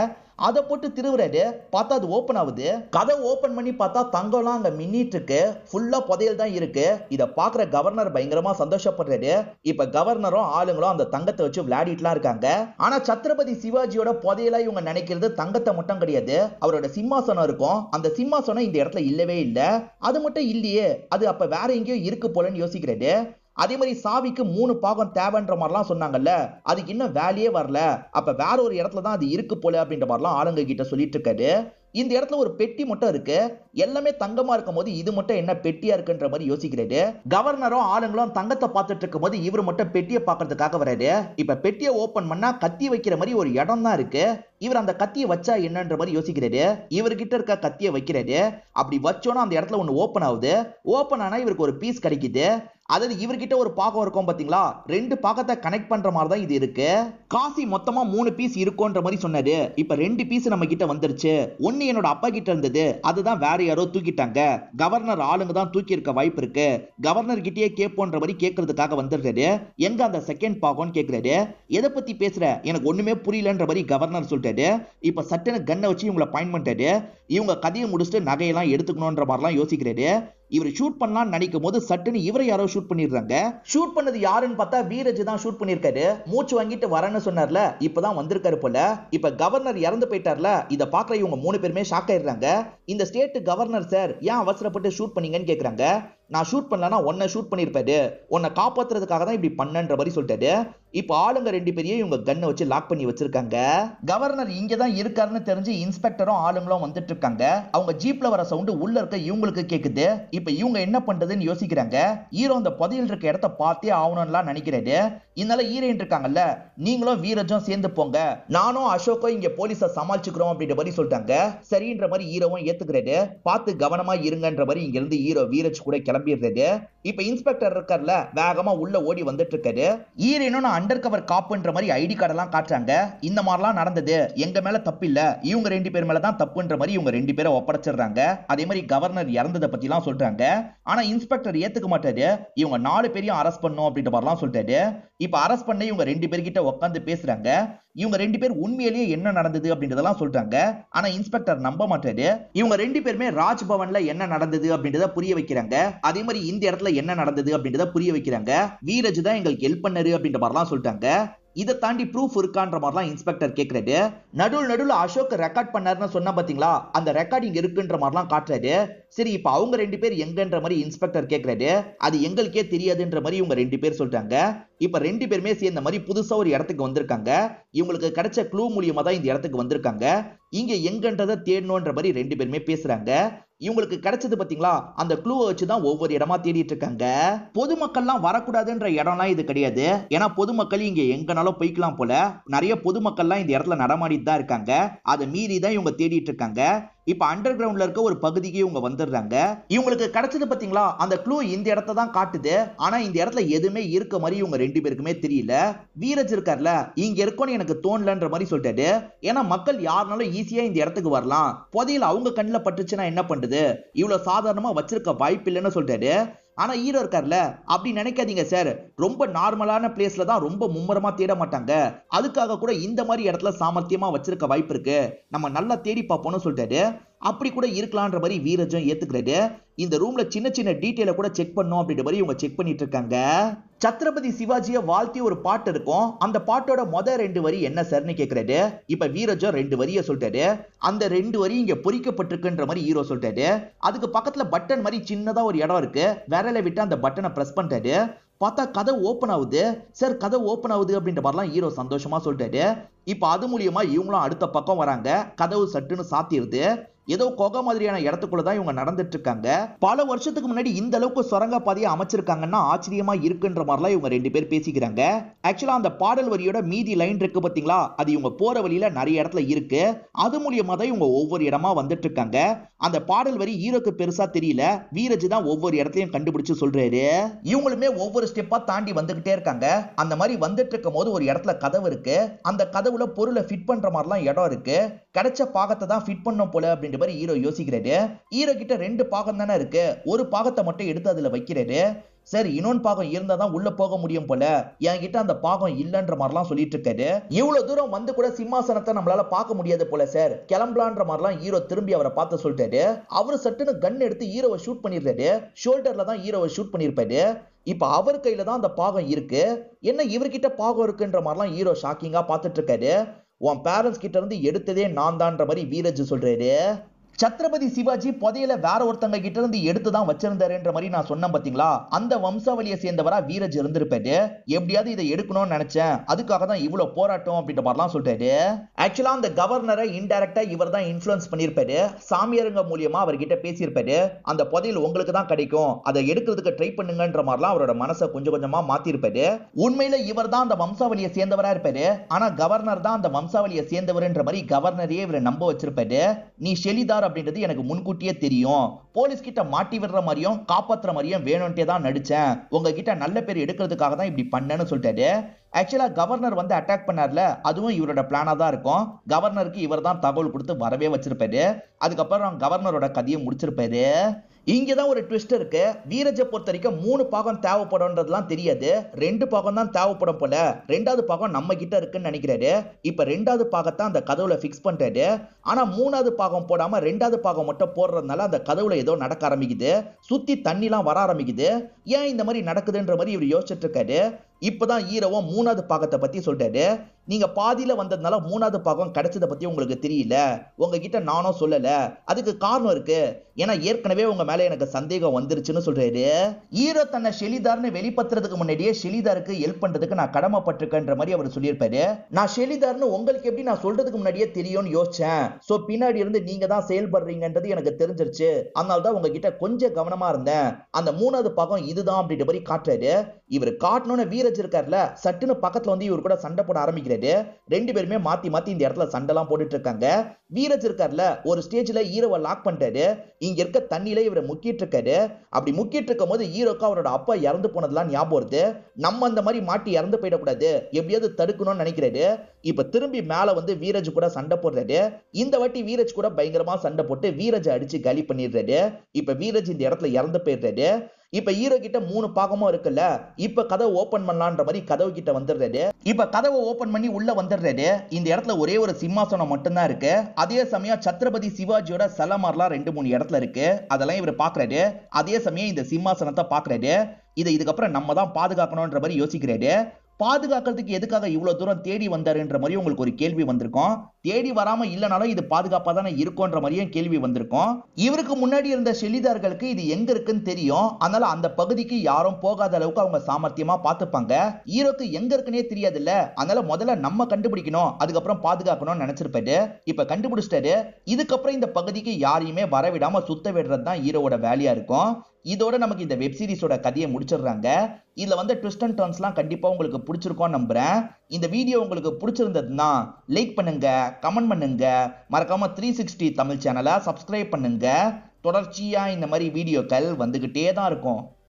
அதை போட்டு திருவுறாரு. பார்த்தா அது ஓபன் ஆகுது. கதை ஓபன் பண்ணி பார்த்தா தங்கம்லாம் அங்க மின்னிட்டு இருக்கு. ஃபுல்லா புதையல் தான் இருக்கு. இத பாக்குற கவர்னர் பயங்கரமா சந்தோஷப்படுறாரு. இப்ப கவர்னரும் ஆளுங்களும் அந்த தங்கத்தை வச்சு விளையாடிட்டுலாம் இருக்காங்க. ஆனா சத்ரபதி சிவாஜியோட புதையலா இவங்க நினைக்கிறது தங்கத்தை மட்டும் கிடையாது, அவரோட சிம்மாசனம் இருக்கும். அந்த சிம்மாசனம் இந்த இடத்துல இல்லவே இல்ல. அது மட்டும் இல்லையே, அது அப்ப வேற எங்கேயோ இருக்கு போலன்னு யோசிக்கிறாரு. அதே மாதிரி சாவிக்கு 3 பாகம் தேவைன்ற மாதிரிலாம் சொன்னாங்கல்ல, அதுக்கு இன்னும் வேலையே வரல. அப்ப வேற ஒரு இடத்துல தான் அது இருக்கு போல அப்படின்ற மாதிரிலாம் ஆளுங்க கிட்ட சொல்லிட்டு இருக்காரு. இந்த இடத்துல ஒரு பெட்டி மட்டும் இருக்கு. எல்லாமே தங்கமா இருக்கும் போது இது மட்டும் என்ன பெட்டியா இருக்குன்ற மாதிரி யோசிக்கிறாரு. கவர்னரும் ஆளுங்களும் தங்கத்தை பார்த்துட்டு இருக்கும் போது இவர் மட்டும் பெட்டியை பார்க்கறதுக்காக வராரு. இப்ப பெட்டியை ஓபன் பண்ணா கத்தி வைக்கிற மாதிரி ஒரு இடம் தான் இருக்கு. இவர் அந்த கத்தியை வச்சா என்னன்ற மாதிரி யோசிக்கிறாரு. இவர்கிட்ட இருக்க கத்தியை வைக்கிறாரு. அப்படி வச்சோன்னா அந்த இடத்துல ஒண்ணு ஓபன் ஆகுது. ஓபன் ஆனா இவருக்கு ஒரு பீஸ் கிடைக்குது. அதாவது இவர்கிட்ட ஒரு பாகம் இருக்கும் பாத்தீங்களா, 2 பாகத்தை கனெக்ட் பண்ற மாதிரி தான் இது இருக்கு. காசி மொத்தமா 3 பீஸ் இருக்கும்ன்ற மாதிரி சொன்னாரு. இப்ப 2 பீஸ் நம்ம கிட்ட வந்துருச்சு. ஒன்னு என்னோட அப்பா கிட்ட இருந்தது, அதுதான் வேற யாரோ தூக்கிட்டாங்க. கவர்னர் ஆளுங்க தான் தூக்கி இருக்க வாய்ப்பு இருக்கு. கவர்னர் கிட்டயே கேட்போன்ற மாதிரி கேட்கறதுக்காக வந்துடுறாரு. எங்க அந்த செகண்ட் பாகம்னு கேட்கிறாரு. எதை பத்தி பேசுற, எனக்கு ஒண்ணுமே புரியலன்ற மாதிரி கவர்னர் சொல்லிட்டாரு. இப்ப சட்டன கன்னை வச்சு இவங்களை பாயிண்ட் பண்ணிட்டாரு. இவங்க கதையை முடிச்சுட்டு நகையெல்லாம் எடுத்துக்கணும்ன்ற மாதிரிலாம் யோசிக்கிறாரு. இவர் ஷூட் பண்ணலாம்னு நினைக்கும் போது சட்டுன்னு இவரை யாரோ ஷூட் பண்ணிடுறாங்க. ஷூட் பண்ணது யாருன்னு பார்த்தா வீரஜ் தான் ஷூட் பண்ணிருக்காரு. மூச்சு வாங்கிட்டு வரேன்னு சொன்னார்ல, இப்பதான் வந்திருக்காரு போல. இப்ப கவர்னர் இறந்து போயிட்டார்ல, இத பாக்குற இவங்க 3 பேருமே ஷாக் ஆயிடுறாங்க. இந்த ஸ்டேட் கவர்னர் சார் ஏன் அவசரப்பட்டு ஷூட் பண்ணீங்கன்னு கேக்குறாங்க. நான் ஷூட் பண்ணலனா உன்னை ஷூட் பண்ணிருப்பாரு, உன்னை காப்பாத்துறதுக்காக தான் இப்படி பண்ணன்ற மாதிரி சொல்லிட்டாரு. இப்ப ஆளுங்க 2 பேரையும் இவங்க கன்னை வச்சு லாக் பண்ணி வச்சிருக்காங்க. கவர்னர் இங்க தான் இருக்காருன்னு தெரிஞ்சு இன்ஸ்பெக்டரும் ஆளுங்களும் வந்துட்டு இருக்காங்க. அவங்க ஜீப்ல வர சவுண்ட் உள்ள இருக்க இவங்களுக்கு கேக்குது. இப்ப இவங்க என்ன பண்றதுன்னு யோசிக்கிறாங்க. ஹீரோ அந்த புதையல் இருக்க இடத்த பார்த்தே ஆகணும்லாம் நினைக்கிறாரு. இதனால ஹீரோயின் இருக்காங்கல்ல, நீங்களும் வீரஜும் சேர்ந்து போங்க, நானும் அசோக்கும் இங்க போலீஸை சமாளிச்சுக்கிறோம் அப்படின்ற மாதிரி சொல்லிட்டாங்க. சரின்ற மாதிரி ஹீரோவும் ஏத்துக்கிறாரு. பார்த்து கவனமா இருங்கன்ற மாதிரி இங்க இருந்து ஹீரோ வீரஜ் கூட கிளம்பிடுறாரு. இப்ப இன்ஸ்பெக்டர் இருக்கார்ல, வேகமா உள்ள ஓடி வந்துட்டு இருக்காரு. ஹீரோயினும் நான் அண்டர் கவர் காப்புன்ற மாதிரி ஐடி கார்டு எல்லாம் காட்டுறாங்க. இந்த மாதிரிலாம் நடந்தது, எங்க மேல தப்பு இல்ல, இவங்க 2 பேர் மேல தான் தப்புன்ற மாதிரி இவங்க 2 பேரை ஒப்படைச்சிடுறாங்க. அதே மாதிரி கவர்னர் இறந்ததை பத்தி எல்லாம் சொல்றாங்க. ஆனா இன்ஸ்பெக்டர் ஏத்துக்க மாட்டாரு. இவங்க 4 பேரையும் அரெஸ்ட் பண்ணும் அப்படின்ற மாதிரிலாம் சொல்லிட்டாரு. இப்ப அரெஸ்ட் பண்ண இவங்க 2 பேர்கிட்ட உட்காந்து பேசுறாங்க. இவங்க 2 பேர் உண்மையிலேயே என்ன நடந்தது அப்படின்றதெல்லாம் சொல்றாங்க. ஆனா இன்ஸ்பெக்டர் நம்ப மாட்டாரு. இவங்க 2 பேருமே ராஜ்பவன்ல என்ன நடந்தது அப்படின்றத புரிய வைக்கிறாங்க. அதே மாதிரி இந்த இடத்துல என்ன நடந்தது அப்படின்றத புரிய வைக்கிறாங்க. வீரஜ் தான் எங்களுக்கு ஹெல்ப் பண்ணாரு அப்படின்ற மாதிரிலாம் சொல்லிட்டாங்க. இதை தாண்டி ப்ரூஃப் இருக்கான்ற மாதிரிலாம் இன்ஸ்பெக்டர் கேட்கிறாரு. நடுவுல அசோக் ரெக்கார்ட் பண்ணாருன்னு சொன்னா பாத்தீங்களா, அந்த ரெக்கார்டிங் இருக்குன்ற மாதிரிலாம் காட்டுறாரு. சரி, இப்ப அவங்க 2 பேர் எங்கன்ற மாதிரி இன்ஸ்பெக்டர் கேட்கிறாரு. அது எங்களுக்கே தெரியாதுன்ற மாதிரி இவங்க 2 பேர் சொல்றாங்க. இப்ப 2 பேருமே சேர்ந்த மாதிரி புதுசா ஒரு இடத்துக்கு வந்திருக்காங்க. இவங்களுக்கு கிடைச்ச க்ளூ மூலியமா தான் இந்த இடத்துக்கு வந்திருக்காங்க. இங்க எங்கன்றதை தேடணும்ன்ற மாதிரி 2 பேருமே பேசுறாங்க. இவங்களுக்கு கிடைச்சது பாத்தீங்களா, அந்த க்ளூவை வச்சுதான் ஒவ்வொரு இடமா தேடிட்டு இருக்காங்க. பொதுமக்கள்லாம் வரக்கூடாதுன்ற இடம்லாம் இது கிடையாது. ஏன்னா பொதுமக்கள் இங்க எங்கனாலும் போய்க்கலாம் போல. நிறைய பொதுமக்கள்லாம் இந்த இடத்துல நடமாடிட்டு தான் இருக்காங்க. அதை மீறி தான் இவங்க தேடிட்டு இருக்காங்க. இப்ப அண்டர் கிரவுண்ட்ல இருக்க ஒரு பகுதிக்கு இவங்க வந்துடுறாங்க. இவங்களுக்கு கிடைச்சது பாத்தீங்களா, அந்த க்ளூ இந்த இடத்த தான் காட்டுது. ஆனா இந்த இடத்துல எதுவுமே இருக்க மாதிரி இவங்க 2 பேருக்குமே தெரியல. வீரஜ் இருக்கார்ல, இங்க இருக்கும்னு எனக்கு தோணலன்ற மாதிரி சொல்லிட்டாரு. ஏன்னா மக்கள் யாருனாலும் ஈஸியா இந்த இடத்துக்கு வரலாம், புதையல் அவங்க கண்ணுல பட்டுச்சுன்னா என்ன பண்றது, இவ்வளவு சாதாரணமா வச்சிருக்க வாய்ப்பு இல்லைன்னு சொல்லிட்டாரு. ஆனா ஹீரோ இருக்கார்ல, அப்படி நினைக்காதீங்க சார், ரொம்ப நார்மலான பிளேஸ்ல தான் ரொம்ப மும்முரமா தேட மாட்டாங்க, அதுக்காக கூட இந்த மாதிரி இடத்துல சாமர்த்தியமா வச்சிருக்க வாய்ப்பு இருக்கு, நம்ம நல்லா தேடி பார்ப்போம்னு சொல்லிட்டாரு. அப்படி கூட இருக்கலாம்ன்ற மாதிரி வீரஜும் ஏத்துக்கிறாரு. இந்த ரூம்ல சின்ன சின்ன டீடைல கூட செக் பண்ணும் அப்படின்ற மாதிரி இவங்க செக் பண்ணிட்டு இருக்காங்க. சத்ரபதி சிவாஜியை வாழ்த்தி ஒரு பாட்டு இருக்கும். அந்த பாட்டோட மொத 2 வரி என்ன சார்னு கேக்குறாரு. இப்ப வீரஜோ 2 வரிய சொல்லிட்டாரு. அந்த 2 வரி இங்க பொறிக்கப்பட்டிருக்குன்ற மாதிரி ஹீரோ சொல்லிட்டாரு. அதுக்கு பக்கத்துல பட்டன் மாதிரி சின்னதா ஒரு இடம் இருக்கு. விரலை விட்டு அந்த பட்டனை பிரஸ் பண்ணிட்டாரு. பார்த்தா கதை ஓபன் ஆகுது. சார் கதை ஓபன் ஆகுது அப்படின்ற மாதிரிலாம் ஹீரோ சந்தோஷமா சொல்லிட்டாரு. இப்ப அது மூலியமா இவங்களும் அடுத்த பக்கம் வராங்க. கதவு சட்டுன்னு சாத்திடுது. ஏதோ கொகை மாதிரியான இடத்துக்குள்ளதான் இவங்க நடந்துட்டு இருக்காங்க. பல வருஷத்துக்கு முன்னாடி இந்த அளவுக்கு சுரங்க பாதையை அமைச்சிருக்காங்கன்னா ஆச்சரியமா இருக்குன்ற மாதிரிலாம் இவங்க 2 பேர் பேசிக்கிறாங்க. ஆக்சுவலா அந்த பாடல் வரியோட மீதி லைன் இருக்கு பாத்தீங்களா, அது இவங்க போற வழியில நிறைய இடத்துல இருக்கு. அது மூலியமா தான் இவங்க ஒவ்வொரு இடமா வந்துட்டு இருக்காங்க. அந்த பாடல் வரி ஹீரோக்கு பெருசா தெரியல. வீரஜ் தான் ஒவ்வொரு இடத்தையும் கண்டுபிடிச்சு சொல்றாரு. இவங்களுமே ஒவ்வொரு ஸ்டெப்பா தாண்டி வந்துகிட்டே இருக்காங்க. அந்த மாதிரி வந்துட்டு இருக்கும் போது ஒரு இடத்துல கதவு இருக்கு. அந்த கதவுல பொருளை ஃபிட் பண்ற மாதிரிலாம் இடம் இருக்கு. கிடைச்ச பாகத்தை தான் ஃபிட் பண்ணும் போல அப்படின்ற அப்படின்ற மாதிரி ஹீரோ யோசிக்கிறாரு. ஹீரோ கிட்ட 2 பாகம் தானே இருக்கு, ஒரு பாகத்தை மட்டும் எடுத்து அதுல வைக்கிறாரு. சரி, இன்னொன்று பாகம் இருந்தா தான் உள்ள போக முடியும் போல, என்கிட்ட அந்த பாகம் இல்லன்ற மாதிரிலாம் சொல்லிட்டு இருக்காரு. இவ்வளவு தூரம் வந்து கூட சிம்மாசனத்தை நம்மளால பார்க்க முடியாது போல சார், கிளம்பலான்ற மாதிரிலாம் ஹீரோ திரும்பி அவரை பார்த்து சொல்லிட்டாரு. அவரு சட்டுன்னு கன் எடுத்து ஹீரோவை ஷூட் பண்ணிடுறாரு. ஷோல்டர்ல தான் ஹீரோவை ஷூட் பண்ணிருப்பாரு. இப்ப அவர் கையில தான் அந்த பாகம் இருக்கு. என்ன இவர்கிட்ட பாகம் இருக்குன்ற மாதிரிலாம் ஹீரோ ஷாக்கிங்கா பார்த்துட்டு இருக்காரு. உன் பேரண்ட்ஸ் கிட்ட இருந்து எடுத்ததே நான் தான்ற மாதிரி வீரஜ் சொல்றாரு. சத்ரபதி சிவாஜி புதையல வேற ஒருத்தங்க கிட்ட இருந்து எடுத்து தான் வச்சிருந்தாருன்ற மாதிரி நான் சொன்னேன் பாத்தீங்களா, அந்த வம்சாவளியை சேர்ந்தவரா வீரஜ் இருந்திருப்பாரு. எப்படியாவது இதை எடுக்கணும்னு நினைச்சேன், அதுக்காக தான் இவ்வளவு போராட்டம் அப்படின்ற மாதிரிலாம் சொல்றாரு. ஆக்சுவலா அந்த கவர்னரை இன்டைரக்டா இவர் தான் இன்ஃபுளுன்ஸ் பண்ணிருப்பாரு. சாமியாருங்க மூலியமா அவர்கிட்ட பேசியிருப்பாரு. அந்த புதையல் உங்களுக்கு தான் கிடைக்கும், அதை எடுக்கிறதுக்கு ட்ரை பண்ணுங்கன்ற மாதிரிலாம் அவரோட மனசை கொஞ்சம் கொஞ்சமா மாத்திருப்பாரு. உண்மையில இவர் தான் அந்த வம்சாவளியை சேர்ந்தவரா இருப்பாரு. ஆனா கவர்னர் தான் அந்த வம்சாவளியை சேர்ந்தவர்ன்ற மாதிரி கவர்னரே இவரை நம்ப வச்சிருப்பாரு. நீ ஷெலிதார் அப்படின்றது எனக்கு முன்கூட்டியே தெரியும், போலீஸ் கிட்ட மாட்டி விடுற மாதிரியும் காப்பாத்துற மாதிரியும் வேணும்ட்டே தான் நடிச்சேன், உங்ககிட்ட நல்ல பேர் எடுக்கிறதுக்காக தான் இப்படி பண்ணேன்னு சொல்லிட்டாரு. ஆக்சுவலா கவர்னர் வந்து அட்டாக் பண்ணார்ல, அதுவும் இவரோட பிளானா தான் இருக்கும். கவர்னருக்கு இவர் தான் தகவல் கொடுத்து வரவே வச்சிருப்பாரு. அதுக்கப்புறம் கவர்னரோட கதையை முடிச்சிருப்பாரு. இங்கதான் ஒரு ட்விஸ்ட் இருக்கு. வீரஜை பொறுத்த வரைக்கும் 3 பாகம் தேவைப்படும்ன்றதுலாம் தெரியாது, 2 பாகம் தான் தேவைப்படும் போல. 2வது பாகம் நம்ம கிட்ட இருக்குன்னு நினைக்கிறாரு. இப்ப 2வது பாகத்தை அந்த கதவுல பிக்ஸ் பண்றாரு. ஆனா 3வது பாகம் போடாம 2வது பாகம் மட்டும் போடுறதுனால அந்த கதவுல ஏதோ நடக்க ஆரம்பிக்குது. சுத்தி தண்ணிலாம் வர ஆரம்பிக்குது. ஏன் இந்த மாதிரி நடக்குதுன்ற மாதிரி இவர் யோசிச்சுட்டு இருக்காரு. இப்பதான் ஹீரோவும் 3வது பாகத்தை பத்தி சொல்றாரு. நீங்க பாதியில வந்ததுனால 3வது பாகம் கிடைச்சதை பத்தி உங்களுக்கு தெரியல, உங்ககிட்ட நானும் சொல்லல. அதுக்கு காரணம் இருக்கு, ஏன்னா ஏற்கனவே உங்க மேல எனக்கு சந்தேகம் வந்துருச்சுன்னு சொல்றாரு. ஹீரோ தன்னை ஷெலிதார்னு வெளிப்படுத்துறதுக்கு முன்னாடியே ஷெலிதாருக்கு ஹெல்ப் பண்றதுக்கு நான் கடமைப்பட்டிருக்கேன்ற மாதிரி அவர் சொல்லியிருப்பாரு. நான் ஷெலிதார்னு உங்களுக்கு எப்படி நான் சொல்றதுக்கு முன்னாடியே தெரியும்னு யோசிச்சேன். சோ பின்னாடி இருந்து நீங்க தான் செயல்படுறீங்கன்றது எனக்கு தெரிஞ்சிருச்சு, அதனாலதான் உங்ககிட்ட கொஞ்சம் கவனமா இருந்தேன். அந்த 3வது பாகம் இதுதான் அப்படின்ற மாதிரி காட்டுறாரு. இவர் காட்டணும்னு வீரஜ் இருக்காருல, சட்டுன்னு பக்கத்துல வந்து இவர் கூட சண்டை போட ஆரம்பிக்கிறாரு. 2 பேருமே மாத்தி மாத்தி இந்த இடத்துல சண்டைலாம் போட்டுட்டு இருக்காங்க. வீரஜ் இருக்காருல, ஒரு ஸ்டேஜ்ல ஹீரோவை லாக் பண்ணிட்டாரு. இங்க இருக்க தண்ணியில இவரை முக்கிட்டு இருக்காரு. அப்படி முக்கிட்டு இருக்கும் போது ஹீரோக்கு அவரோட அப்பா இறந்து போனதெல்லாம் ஞாபகம் வருது. நம்ம அந்த மாதிரி மாட்டி இறந்து போயிடக்கூடாது, எப்படியாவது தடுக்கணும்னு நினைக்கிறாரு. இப்ப திரும்பி மேல வந்து வீரஜ் கூட சண்டை போடுறாரு. இந்த வாட்டி வீரஜ் கூட பயங்கரமா சண்டை போட்டு வீரஜை அடிச்சு காலி பண்ணிடுறாரு. இப்ப வீரஜ் இந்த இடத்துல இறந்து போயிடுறாரு. இப்ப ஹீரோ கிட்ட 3 பாகமும் இருக்குல்ல, இப்ப கதவை ஓபன் பண்ணலான்ற மாதிரி கதவு கிட்ட வந்துடுறாரு. இப்ப கதவை ஓபன் பண்ணி உள்ள வந்துடுறாரு. இந்த இடத்துல ஒரே ஒரு சிம்மாசனம் மட்டும்தான் இருக்கு. அதே சமயம் சத்ரபதி சிவாஜியோட சிலை மாதிரிலாம் 2-3 இடத்துல இருக்கு. அதெல்லாம் இவர் பாக்குறாரு. அதே சமயம் இந்த சிம்மாசனத்தை பாக்குறாரு. இதை இதுக்கப்புறம் நம்ம தான் பாதுகாக்கணும்ன்ற மாதிரி யோசிக்கிறாரு. பாதுகாக்கிறதுக்கு எதுக்காக இவ்வளவு தூரம் தேடி வந்தாருன்ற மாதிரி உங்களுக்கு ஒரு கேள்வி வந்திருக்கும். தேடி வராம இல்லனாலும் இது பாதுகாப்பா தானே இருக்கும்ன்ற மாதிரியும் கேள்வி வந்திருக்கும். இவருக்கு முன்னாடி இருந்த ஷெலிதார்களுக்கு இது எங்க இருக்குன்னு தெரியும், அதனால அந்த பகுதிக்கு யாரும் போகாத அளவுக்கு அவங்க சாமர்த்தியமா பார்த்துப்பாங்க. ஹீரோக்கு எங்க இருக்குன்னே தெரியாது இல்ல, அதனால முதல்ல நம்ம கண்டுபிடிக்கணும், அதுக்கப்புறம் பாதுகாக்கணும்னு நினைச்சிருப்பாரு. இப்ப கண்டுபிடிச்சிட்டாரு. இதுக்கப்புறம் இந்த பகுதிக்கு யாரையுமே வரவிடாம சுத்த விடுறது தான் ஹீரோவோட வேலையா இருக்கும். இதோட நமக்கு இந்த வெப் சீரிஸோட கதையை முடிச்சிடுறாங்க. இதுல வந்து ட்விஸ்ட் அண்ட் டர்ன்ஸ்லாம் கண்டிப்பா உங்களுக்கு பிடிச்சிருக்கும்னு நம்புறேன். இந்த வீடியோ உங்களுக்கு பிடிச்சிருந்ததுன்னா லைக் பண்ணுங்க, கமெண்ட் பண்ணுங்க, மறக்காம 360 தமிழ் சேனலை சப்ஸ்கிரைப் பண்ணுங்க. தொடர்ச்சியா இந்த மாதிரி வீடியோக்கள் வந்துகிட்டே தான் இருக்கும்.